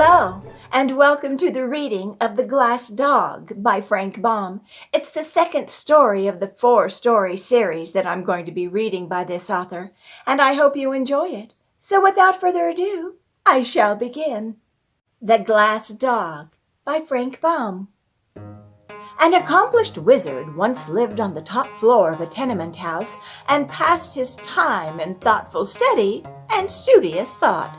Hello, and welcome to the reading of The Glass Dog by Frank Baum. It's the second story of the 4-story series that I'm going to be reading by this author, and I hope you enjoy it. So without further ado, I shall begin. The Glass Dog by Frank Baum. An accomplished wizard once lived on the top floor of a tenement house and passed his time in thoughtful study and studious thought.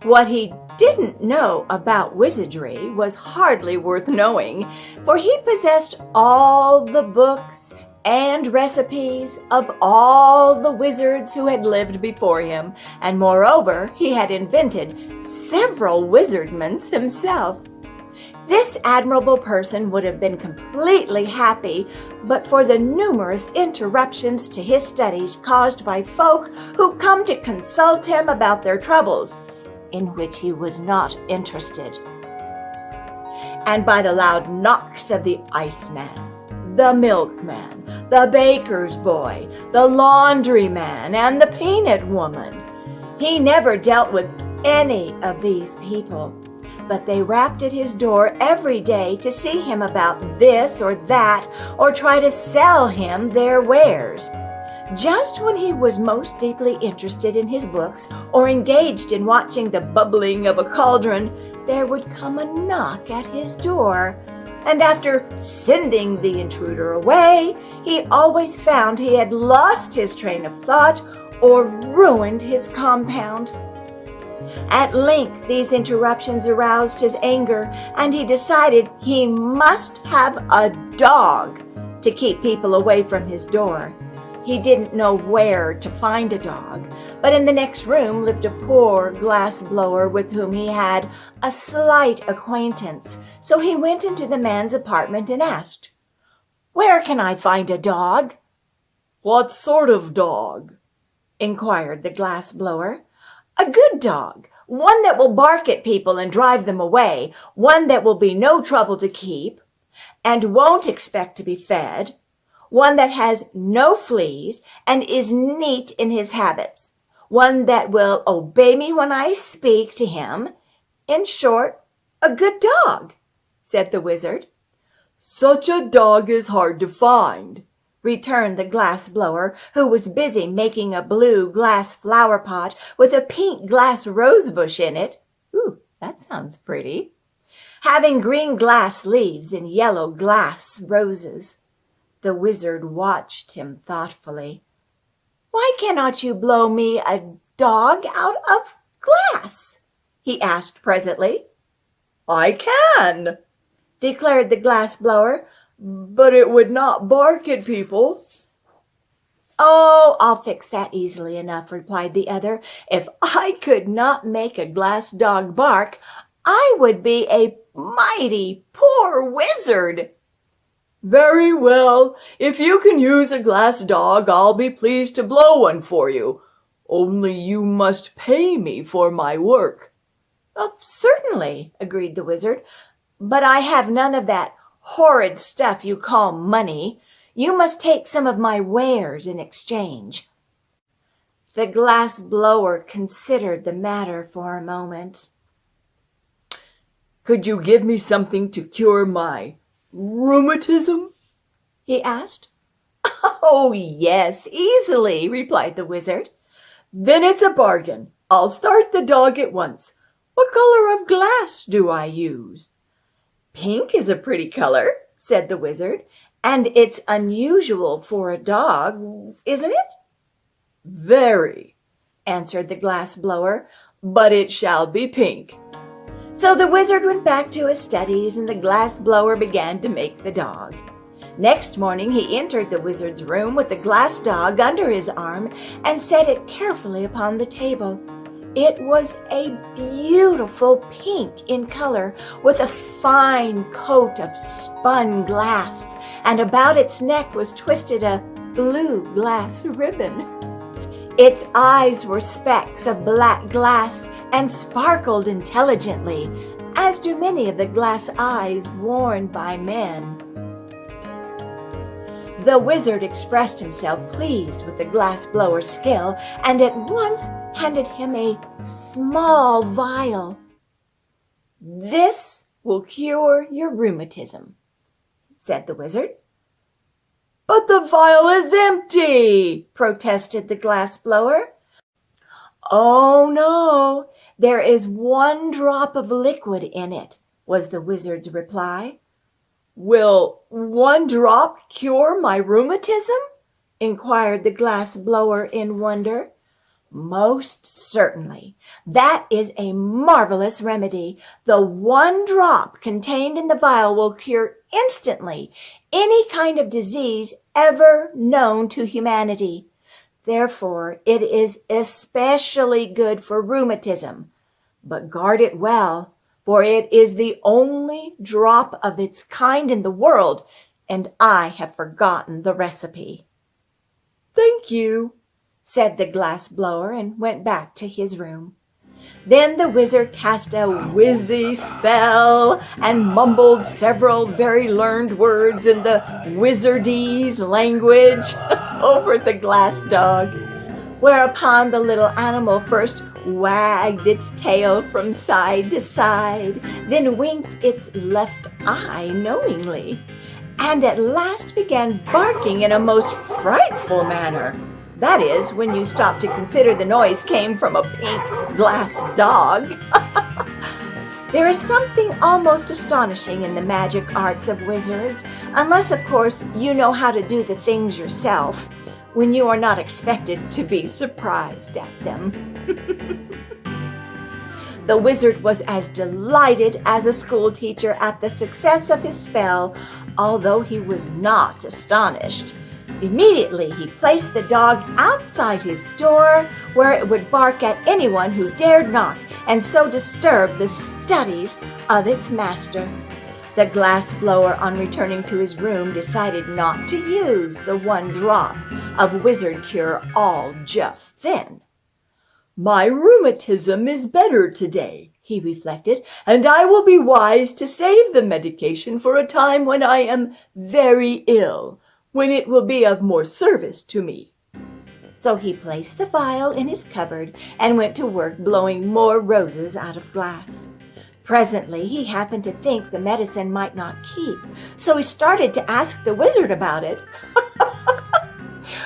What he didn't know about wizardry was hardly worth knowing, for he possessed all the books and recipes of all the wizards who had lived before him, and moreover, he had invented several wizardments himself. This admirable person would have been completely happy but for the numerous interruptions to his studies caused by folk who come to consult him about their troubles, in which he was not interested, and by the loud knocks of the iceman, the milkman, the baker's boy, the laundryman, and the peanut woman. He never dealt with any of these people, but they rapped at his door every day to see him about this or that, or try to sell him their wares. Just when he was most deeply interested in his books or engaged in watching the bubbling of a cauldron, there would come a knock at his door, and after sending the intruder away, he always found he had lost his train of thought or ruined his compound. At length, these interruptions aroused his anger, and he decided he must have a dog to keep people away from his door. He didn't know where to find a dog, but in the next room lived a poor glassblower with whom he had a slight acquaintance. So he went into the man's apartment and asked, "Where can I find a dog?" "What sort of dog?" inquired the glassblower. "A good dog, one that will bark at people and drive them away, one that will be no trouble to keep and won't expect to be fed, one that has no fleas and is neat in his habits, one that will obey me when I speak to him. In short, a good dog," said the wizard. "Such a dog is hard to find," returned the glassblower, who was busy making a blue glass flower pot with a pink glass rosebush in it. Ooh, that sounds pretty. Having green glass leaves and yellow glass roses. The wizard watched him thoughtfully. "Why cannot you blow me a dog out of glass?" he asked presently. "I can," declared the glassblower, "but it would not bark at people." "Oh, I'll fix that easily enough," replied the other. "If I could not make a glass dog bark, I would be a mighty poor wizard." "Very well. If you can use a glass dog, I'll be pleased to blow one for you. Only you must pay me for my work." "Oh, certainly," agreed the wizard, "but I have none of that horrid stuff you call money. You must take some of my wares in exchange." The glass blower considered the matter for a moment. "Could you give me something to cure my rheumatism?" he asked. "Oh, yes, easily," replied the wizard. "Then it's a bargain. I'll start the dog at once. What color of glass do I use?" "Pink is a pretty color," said the wizard, "and it's unusual for a dog, isn't it?" "Very," answered the glass blower, "but it shall be pink." So the wizard went back to his studies, and the glass blower began to make the dog. Next morning he entered the wizard's room with the glass dog under his arm and set it carefully upon the table. It was a beautiful pink in color, with a fine coat of spun glass, and about its neck was twisted a blue glass ribbon. Its eyes were specks of black glass and sparkled intelligently, as do many of the glass eyes worn by men. The wizard expressed himself pleased with the glassblower's skill, and at once handed him a small vial. This will cure your rheumatism," said the wizard. "But the vial is empty," protested the glassblower. "Oh, no, there is 1 drop of liquid in it," was the wizard's reply. "Will 1 drop cure my rheumatism?" inquired the glassblower in wonder. "Most certainly. That is a marvelous remedy. The 1 drop contained in the vial will cure instantly any kind of disease ever known to humanity. Therefore, it is especially good for rheumatism. But guard it well, for it is the only drop of its kind in the world, and I have forgotten the recipe." "Thank you," said the glassblower and went back to his room. Then the wizard cast a whizzy spell and mumbled several very learned words in the wizardese language over the glass dog, whereupon the little animal first wagged its tail from side to side, then winked its left eye knowingly, and at last began barking in a most frightful manner. That is, when you stop to consider the noise came from a pink glass dog. There is something almost astonishing in the magic arts of wizards, unless, of course, you know how to do the things yourself, when you are not expected to be surprised at them. The wizard was as delighted as a schoolteacher at the success of his spell, although he was not astonished. Immediately he placed the dog outside his door, where it would bark at anyone who dared knock, and so disturb the studies of its master. The glassblower, on returning to his room, decided not to use the 1 drop of wizard cure all just then. "My rheumatism is better today," he reflected, "and I will be wise to save the medication for a time when I am very ill, when it will be of more service to me." So he placed the vial in his cupboard and went to work blowing more roses out of glass. Presently he happened to think the medicine might not keep, so he started to ask the wizard about it.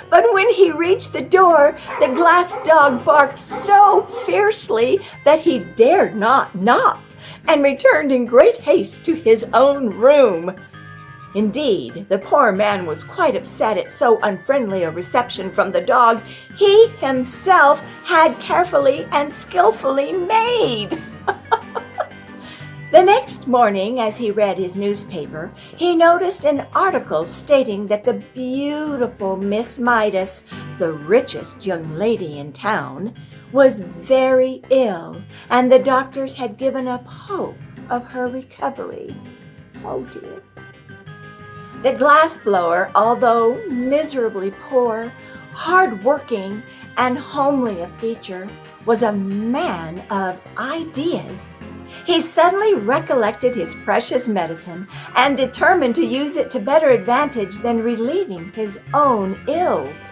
But when he reached the door, the glass dog barked so fiercely that he dared not knock, and returned in great haste to his own room. Indeed, the poor man was quite upset at so unfriendly a reception from the dog he himself had carefully and skillfully made. The next morning, as he read his newspaper, he noticed an article stating that the beautiful Miss Midas, the richest young lady in town, was very ill, and the doctors had given up hope of her recovery. Oh dear. The glassblower, although miserably poor, hard-working, and homely of feature, was a man of ideas. He suddenly recollected his precious medicine and determined to use it to better advantage than relieving his own ills.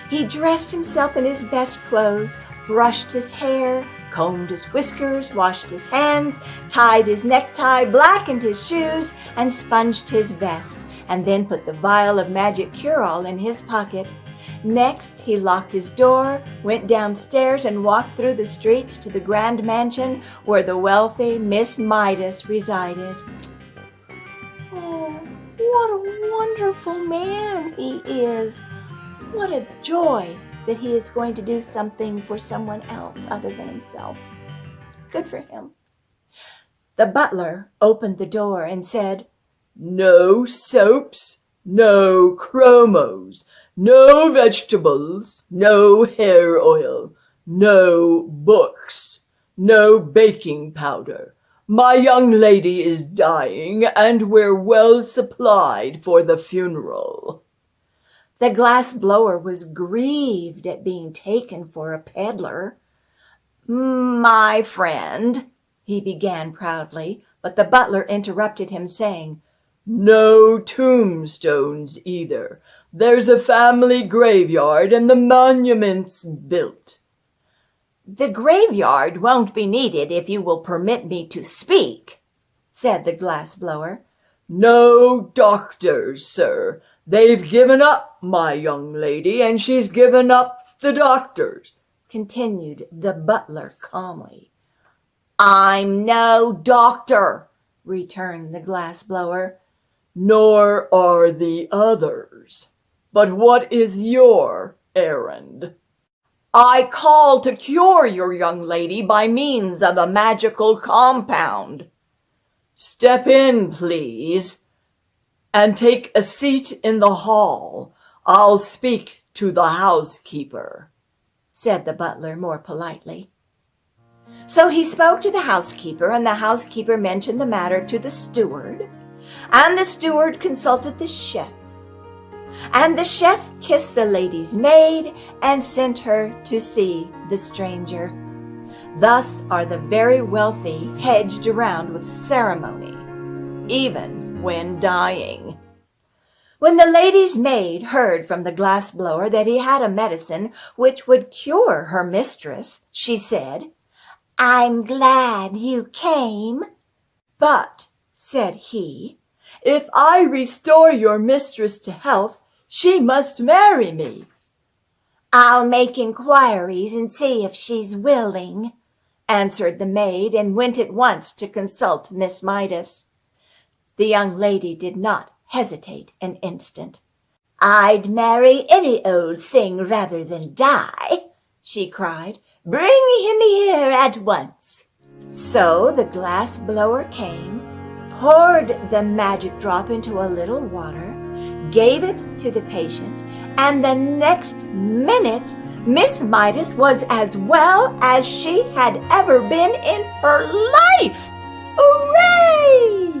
He dressed himself in his best clothes, brushed his hair, combed his whiskers, washed his hands, tied his necktie, blackened his shoes, and sponged his vest, and then put the vial of magic cure-all in his pocket. Next, he locked his door, went downstairs, and walked through the streets to the grand mansion where the wealthy Miss Midas resided. Oh, what a wonderful man he is! What a joy that he is going to do something for someone else other than himself. Good for him. The butler opened the door and said, "No soaps, no chromos, no vegetables, no hair oil, no books, no baking powder. My young lady is dying, and we're well supplied for the funeral." The glassblower was grieved at being taken for a peddler. "My friend," he began proudly, but the butler interrupted him, saying, "No tombstones either. There's a family graveyard and the monument's built." "The graveyard won't be needed if you will permit me to speak," said the glass-blower. "No doctors, sir. They've given up my young lady, and she's given up the doctors," continued the butler calmly. "I'm no doctor," returned the glass-blower. "Nor are the others. But what is your errand?" "I call to cure your young lady by means of a magical compound." "Step in, please, and take a seat in the hall. I'll speak to the housekeeper," said the butler more politely. So he spoke to the housekeeper, and the housekeeper mentioned the matter to the steward, and the steward consulted the chef, and the chef kissed the lady's maid and sent her to see the stranger. Thus are the very wealthy hedged around with ceremony, even when dying. When the lady's maid heard from the glass-blower that he had a medicine which would cure her mistress, she said, "I'm glad you came." "But," said he, "if I restore your mistress to health, she must marry me." "I'll make inquiries and see if she's willing," answered the maid, and went at once to consult Miss Midas. The young lady did not hesitate an instant. "I'd marry any old thing rather than die," she cried. "Bring him here at once." So the glass-blower came, poured the magic drop into a little water, gave it to the patient, and the next minute Miss Midas was as well as she had ever been in her life. Hooray!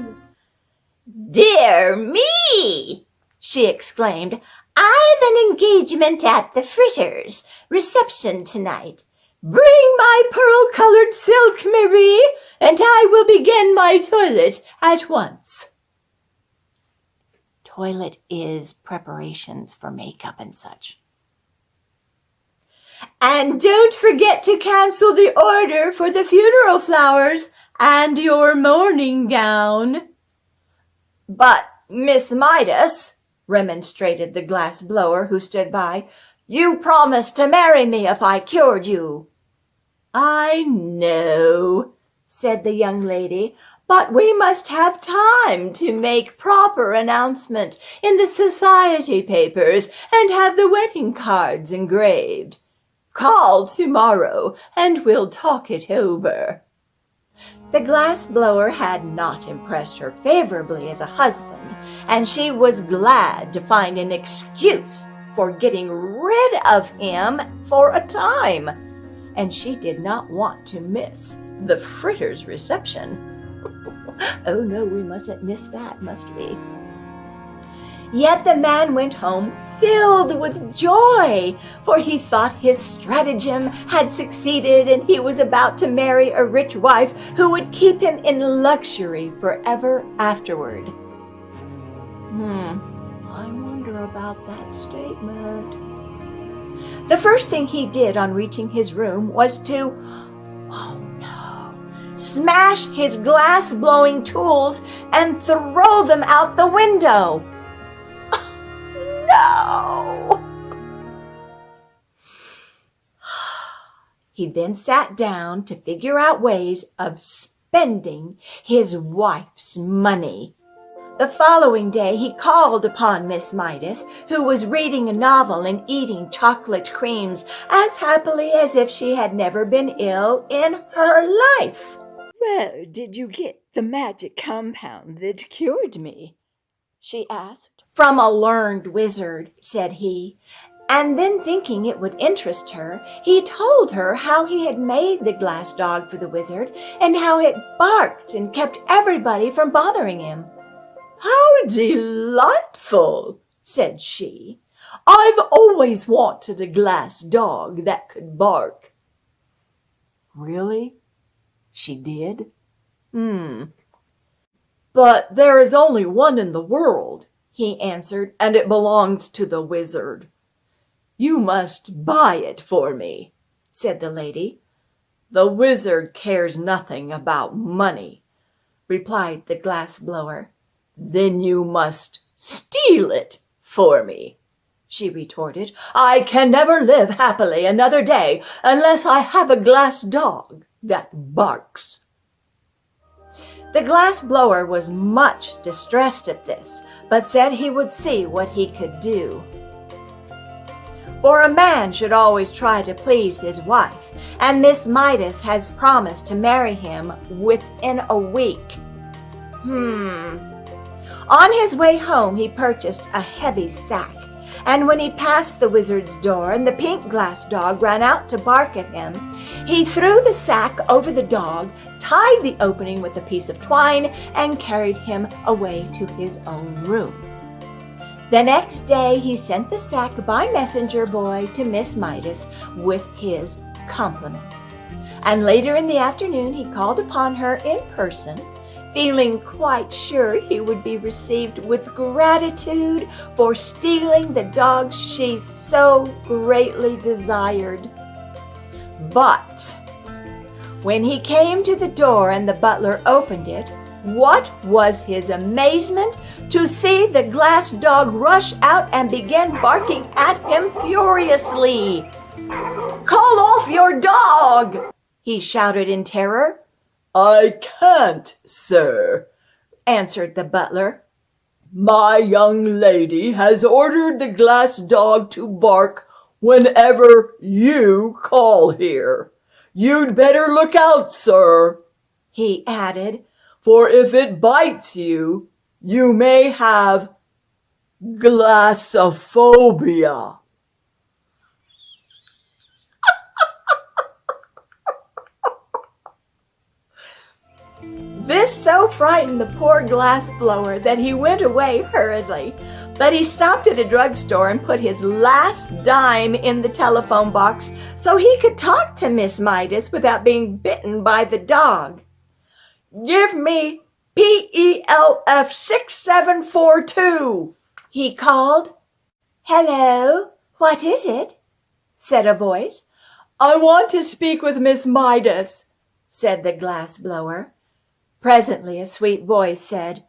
"Dear me!" she exclaimed. "I've an engagement at the Fritters' reception tonight. Bring my pearl-colored silk, Marie, and I will begin my toilet at once." Toilet is preparations for makeup and such. "And don't forget to cancel the order for the funeral flowers and your mourning gown." "But, Miss Midas," remonstrated the glass-blower who stood by, "you promised to marry me if I cured you." "I know," said the young lady, "but we must have time to make proper announcement in the society papers and have the wedding cards engraved. Call tomorrow and we'll talk it over." The glass-blower had not impressed her favorably as a husband, and she was glad to find an excuse for getting rid of him for a time, and she did not want to miss the Fritters' reception. Oh no, we mustn't miss that, must we? Yet the man went home filled with joy, for he thought his stratagem had succeeded, and he was about to marry a rich wife who would keep him in luxury forever afterward. I wonder about that statement. The first thing he did on reaching his room was to, smash his glass-blowing tools and throw them out the window. No! He then sat down to figure out ways of spending his wife's money. The following day he called upon Miss Midas, who was reading a novel and eating chocolate creams as happily as if she had never been ill in her life. "Where did you get the magic compound that cured me?" she asked. "From a learned wizard," said he, and then thinking it would interest her, he told her how he had made the glass dog for the wizard and how it barked and kept everybody from bothering him. "How delightful," said she. "I've always wanted a glass dog that could bark." "Really? She did?" "But there is only one in the world," he answered, "and it belongs to the wizard." "You must buy it for me," said the lady. "The wizard cares nothing about money," replied the glass-blower. "Then you must steal it for me," she retorted. "I can never live happily another day unless I have a glass dog that barks." The glass-blower was much distressed at this, but said he would see what he could do. For a man should always try to please his wife, and Miss Midas has promised to marry him within a week. On his way home, he purchased a heavy sack, and when he passed the wizard's door and the pink glass dog ran out to bark at him, he threw the sack over the dog, tied the opening with a piece of twine, and carried him away to his own room. The next day he sent the sack by messenger boy to Miss Midas with his compliments. And later in the afternoon he called upon her in person, feeling quite sure he would be received with gratitude for stealing the dog she so greatly desired. But when he came to the door and the butler opened it, what was his amazement to see the glass dog rush out and begin barking at him furiously. "Call off your dog!" he shouted in terror. "I can't, sir," answered the butler. "My young lady has ordered the glass dog to bark whenever you call here. You'd better look out, sir," he added, "for if it bites you, you may have glassophobia." This so frightened the poor glass blower that he went away hurriedly. But he stopped at a drugstore and put his last dime in the telephone box so he could talk to Miss Midas without being bitten by the dog. "Give me PELF 6742, he called. "Hello, what is it?" said a voice. "I want to speak with Miss Midas," said the glass blower. Presently a sweet voice said,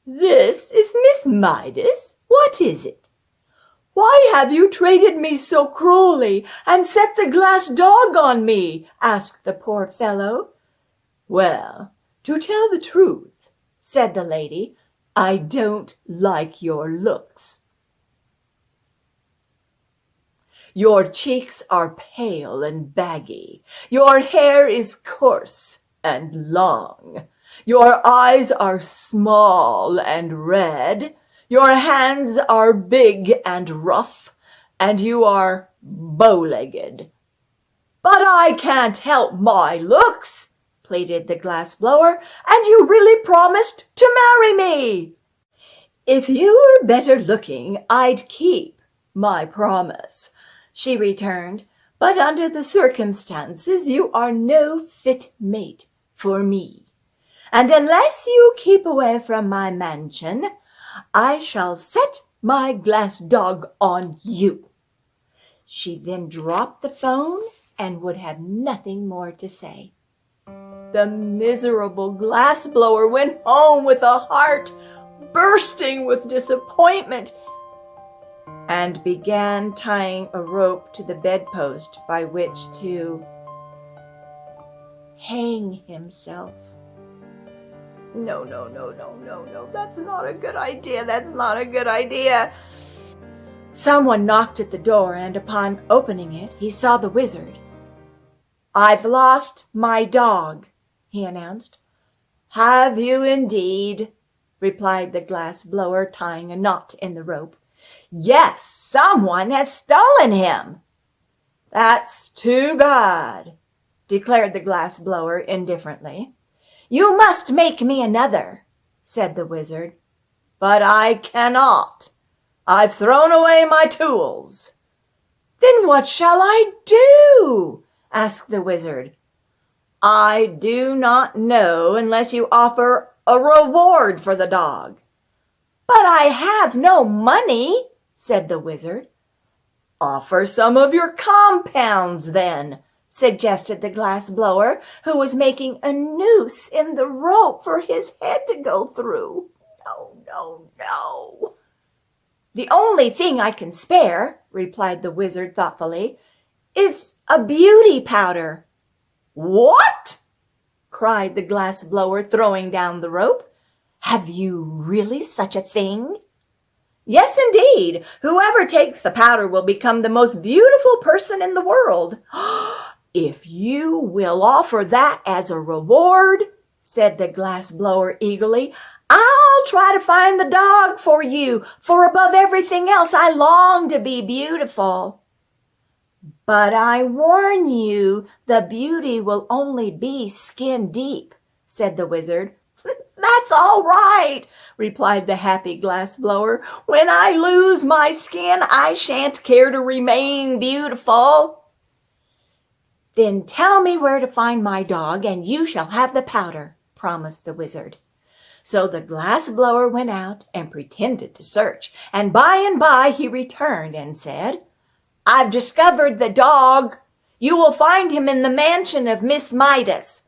"This is Miss Midas. What is it?" "Why have you treated me so cruelly and set the glass dog on me?" asked the poor fellow. "Well, to tell the truth," said the lady, "I don't like your looks. Your cheeks are pale and baggy. Your hair is coarse and long. Your eyes are small and red. Your hands are big and rough, and you are bow-legged." "But I can't help my looks," pleaded the glass blower, "and you really promised to marry me." "If you were better looking, I'd keep my promise," she returned. "But under the circumstances, you are no fit mate for me. And unless you keep away from my mansion, I shall set my glass dog on you." She then dropped the phone and would have nothing more to say. The miserable glass blower went home with a heart bursting with disappointment and began tying a rope to the bedpost by which to hang himself. No, that's not a good idea. That's not a good idea. Someone knocked at the door, and upon opening it, he saw the wizard. "I've lost my dog," he announced. "Have you indeed?" replied the glass blower, tying a knot in the rope. "Yes, someone has stolen him." "That's too bad," declared the glass blower indifferently. "You must make me another," said the wizard. "But I cannot. I've thrown away my tools." "Then what shall I do?" asked the wizard. "I do not know unless you offer a reward for the dog." "But I have no money," said the wizard. "Offer some of your compounds then," suggested the glass blower, who was making a noose in the rope for his head to go through. No, no, no. The only thing I can spare, replied the wizard thoughtfully, is a beauty powder. What? Cried the glass blower, throwing down the rope. Have you really such a thing? Yes, indeed. Whoever takes the powder will become the most beautiful person in the world. If you will offer that as a reward, said the glass blower eagerly, I'll try to find the dog for you, for above everything else I long to be beautiful. But I warn you, the beauty will only be skin deep, said the wizard. That's all right, replied the happy glass blower. When I lose my skin, I shan't care to remain beautiful. Then tell me where to find my dog, and you shall have the powder, promised the wizard. So the glass blower went out and pretended to search, and by he returned and said, I've discovered the dog. You will find him in the mansion of Miss Midas.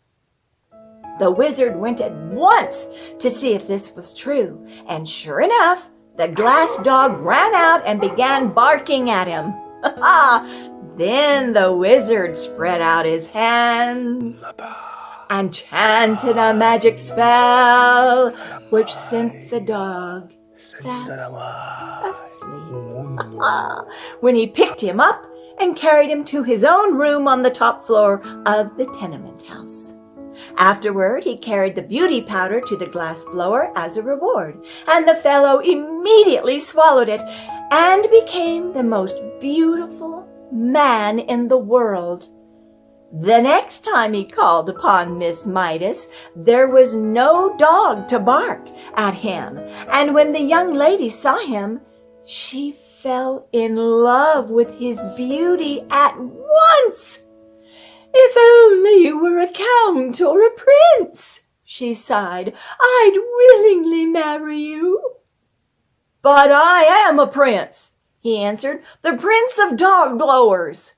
The wizard went at once to see if this was true, and sure enough, the glass dog ran out and began barking at him. Then the wizard spread out his hands and chanted a magic spell, which sent the dog fast asleep. When he picked him up and carried him to his own room on the top floor of the tenement house. Afterward, he carried the beauty powder to the glass blower as a reward, and the fellow immediately swallowed it and became the most beautiful man in the world. The next time he called upon Miss Midas, there was no dog to bark at him, and when the young lady saw him, she fell in love with his beauty at once. If only you were a count or a prince, she sighed, I'd willingly marry you. But I am a prince, he answered, the prince of dog blowers.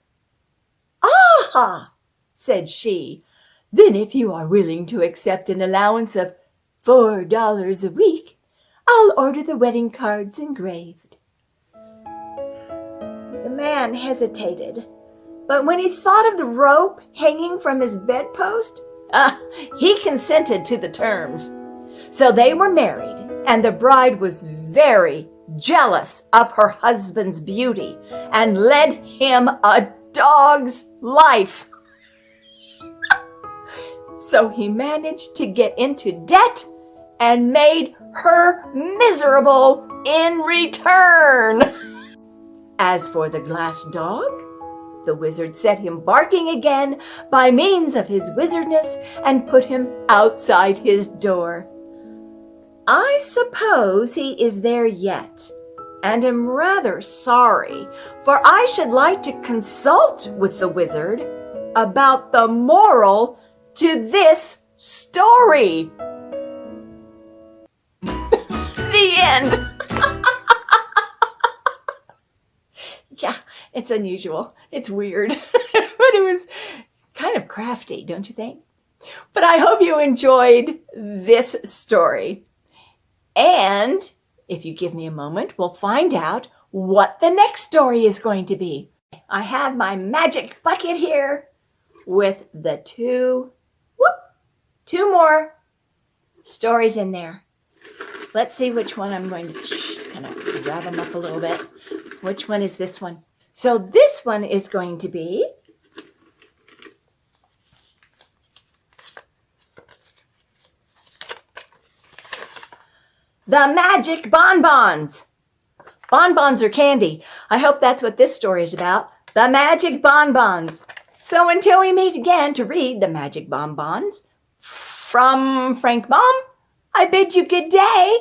Ah, said she, then if you are willing to accept an allowance of $4 a week, I'll order the wedding cards engraved. The man hesitated, but when he thought of the rope hanging from his bedpost, he consented to the terms. So they were married, and the bride was very jealous of her husband's beauty and led him a dog's life. So he managed to get into debt and made her miserable in return. As for the glass dog, the wizard set him barking again by means of his wizardness and put him outside his door. I suppose he is there yet, and am rather sorry, for I should like to consult with the wizard about the moral to this story. The end. Yeah, it's unusual. It's weird. But it was kind of crafty, don't you think? But I hope you enjoyed this story. And if you give me a moment, we'll find out what the next story is going to be. I have my magic bucket here with the two more stories in there. Let's see which one I'm going to kind of grab them up a little bit. Which one is this one? So this one is going to be The Magic Bonbons. Bonbons are candy. I hope that's what this story is about. The Magic Bonbons. So until we meet again to read The Magic Bonbons, from Frank Baum, I bid you good day